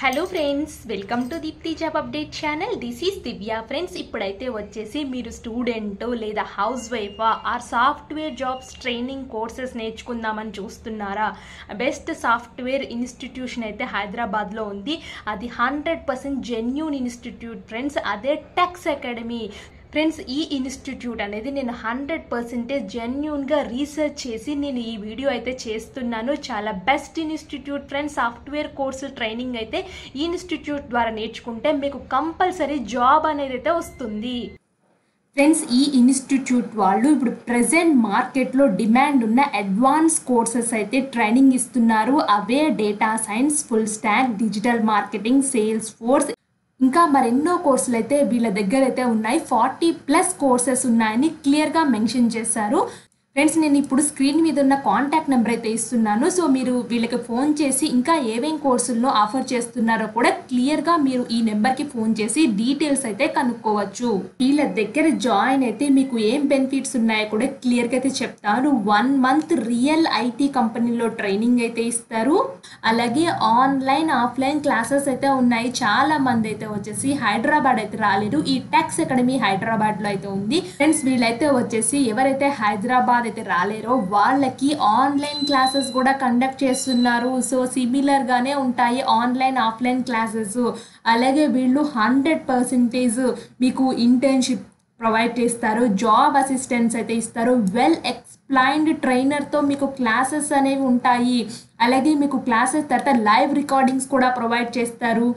Hello friends, welcome to Deepti job update channel. This is Divya. Friends, ఇప్పుడైతే వచ్చేసి మీరు student లేదా house wife or software jobs training courses నేర్చుకుందామని చూస్తున్నారా? బెస్ట్ సాఫ్ట్వేర్ ఇన్స్టిట్యూషన్ అయితే హైదరాబాద్లో ఉంది. అది 100% జెన్యూన్ ఇన్స్టిట్యూట్ ఫ్రెండ్స్. అదే టెక్స్ అకాడమీ ఫ్రెండ్స్. ఈ ఇన్స్టిట్యూట్ అనేది నేను 100% జెన్యూన్గా రీసెర్చ్ చేసి నేను ఈ వీడియో అయితే చేస్తున్నాను. చాలా బెస్ట్ ఇన్స్టిట్యూట్ ఫ్రెండ్స్. సాఫ్ట్వేర్ కోర్సులు ట్రైనింగ్ అయితే ఈ ఇన్స్టిట్యూట్ ద్వారా నేర్చుకుంటే మీకు కంపల్సరీ జాబ్ అనేది అయితే వస్తుంది ఫ్రెండ్స్. ఈ ఇన్స్టిట్యూట్ వాళ్ళు ఇప్పుడు ప్రెజెంట్ మార్కెట్లో డిమాండ్ ఉన్న అడ్వాన్స్ కోర్సెస్ అయితే ట్రైనింగ్ ఇస్తున్నారు. అవే data science, full stack, digital marketing, Salesforce, ఇంకా మరెన్నో కోర్సులు అయితే వీళ్ళ దగ్గర అయితే ఉన్నాయి. 40+ కోర్సెస్ ఉన్నాయని క్లియర్గా మెన్షన్ చేశారు ఫ్రెండ్స్. నేను ఇప్పుడు స్క్రీన్ మీద ఉన్న కాంటాక్ట్ నెంబర్ అయితే ఇస్తున్నాను. సో మీరు వీళ్ళకి ఫోన్ చేసి ఇంకా ఏమేం కోర్సుల్లో ఆఫర్ చేస్తున్నారో కూడా క్లియర్గా మీరు ఈ నెంబర్కి ఫోన్ చేసి డీటెయిల్స్ అయితే కనుక్కోవచ్చు. వీళ్ళ దగ్గర జాయిన్ అయితే మీకు ఏం బెనిఫిట్స్ ఉన్నాయో కూడా క్లియర్గా అయితే చెప్తారు. 1 మంత్ రియల్ ఐటీ కంపెనీలో ట్రైనింగ్ అయితే ఇస్తారు. అలాగే ఆన్లైన్ ఆఫ్లైన్ క్లాసెస్ అయితే ఉన్నాయి. చాలా మంది అయితే వచ్చేసి హైదరాబాద్ అయితే రాలేరు. ఈ టెక్స్ అకాడమీ హైదరాబాద్లో అయితే ఉంది ఫ్రెండ్స్. వీళ్ళైతే వచ్చేసి ఎవరైతే హైదరాబాద్ అయితే రాలేరో వాళ్ళకి ఆన్లైన్ క్లాసెస్ కూడా కండక్ట్ చేస్తున్నారు. సో సిమిలర్ గానే ఉంటాయి ఆన్లైన్ ఆఫ్లైన్ క్లాసెస్. అలాగే వీళ్ళు 100% మీకు ఇంటర్న్షిప్ ప్రొవైడ్ చేస్తారు. జాబ్ అసిస్టెన్స్ అయితే ఇస్తారు. వెల్ ఎక్స్ప్లైన్డ్ ట్రైనర్తో మీకు క్లాసెస్ అనేవి ఉంటాయి. అలాగే మీకు క్లాసెస్ తర్వాత లైవ్ రికార్డింగ్స్ కూడా ప్రొవైడ్ చేస్తారు.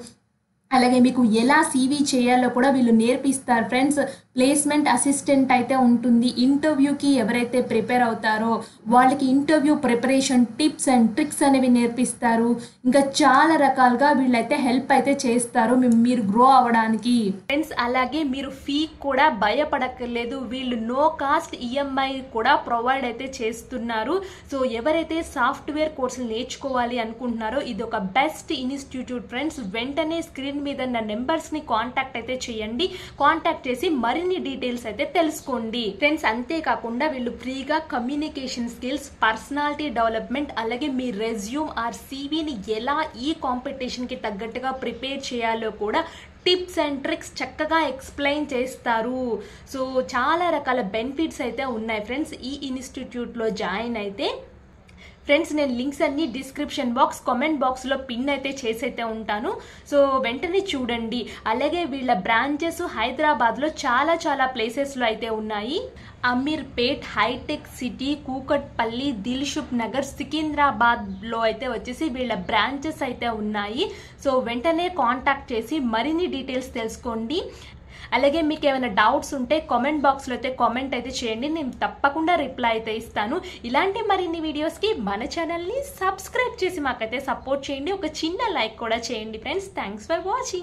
అలాగే మీకు ఎలా CV చేయాలో కూడా వీళ్ళు నేర్పిస్తారు ఫ్రెండ్స్. ప్లేస్మెంట్ అసిస్టెంట్ అయితే ఉంటుంది. ఇంటర్వ్యూకి ఎవరైతే ప్రిపేర్ అవుతారో వాళ్ళకి interview preparation tips and tricks అనేవి నేర్పిస్తారు. ఇంకా చాలా రకాలుగా వీళ్ళైతే హెల్ప్ అయితే చేస్తారు మీరు గ్రో అవ్వడానికి ఫ్రెండ్స్. అలాగే మీరు ఫీ కూడా భయపడక్కర్లేదు. వీళ్ళు నో కాస్ట్ EMI కూడా ప్రొవైడ్ అయితే చేస్తున్నారు. సో ఎవరైతే సాఫ్ట్వేర్ కోర్సులు నేర్చుకోవాలి అనుకుంటున్నారో ఇది ఒక బెస్ట్ ఇన్స్టిట్యూట్ ఫ్రెండ్స్. వెంటనే స్క్రీన్ మీద నా నెంబర్స్ని కాంటాక్ట్ అయితే చేయండి. కాంటాక్ట్ చేసి మరిన్ని డీటెయిల్స్ అయితే తెలుసుకోండి ఫ్రెండ్స్. అంతేకాకుండా వీళ్ళు ఫ్రీగా కమ్యూనికేషన్ స్కిల్స్, పర్సనాలిటీ డెవలప్మెంట్, అలాగే మీ రెజ్యూమ్ ఆర్ CVని ఎలా ఈ కాంపిటీషన్కి తగ్గట్టుగా ప్రిపేర్ చేయాలో కూడా టిప్స్ అండ్ ట్రిక్స్ చక్కగా ఎక్స్ప్లెయిన్ చేస్తారు. సో చాలా రకాల బెనిఫిట్స్ అయితే ఉన్నాయి ఫ్రెండ్స్ ఈ ఇన్స్టిట్యూట్లో జాయిన్ అయితే ఫ్రెండ్స్. నేను లింక్స్ అన్ని డిస్క్రిప్షన్ బాక్స్, కామెంట్ బాక్స్లో పిన్ అయితే చేసైతే ఉంటాను. సో వెంటనే చూడండి. అలాగే వీళ్ళ బ్రాంచెస్ హైదరాబాద్లో చాలా ప్లేసెస్లో అయితే ఉన్నాయి. అమీర్పేట్, హైటెక్ సిటీ, కూకట్పల్లి, దిల్షుక్ నగర్, సికింద్రాబాద్లో అయితే వచ్చేసి వీళ్ళ బ్రాంచెస్ అయితే ఉన్నాయి. సో వెంటనే కాంటాక్ట్ చేసి మరిన్ని డీటెయిల్స్ తెలుసుకోండి. అలాగే మీకు ఏమైనా డౌట్స్ ఉంటే కామెంట్ బాక్స్లో అయితే కామెంట్ అయితే చేయండి. నేను తప్పకుండా రిప్లై అయితే ఇస్తాను. ఇలాంటి మరిన్ని వీడియోస్కి మన ఛానల్ని సబ్స్క్రైబ్ చేసి మాకైతే సపోర్ట్ చేయండి. ఒక చిన్న లైక్ కూడా చేయండి ఫ్రెండ్స్. Thanks for watching.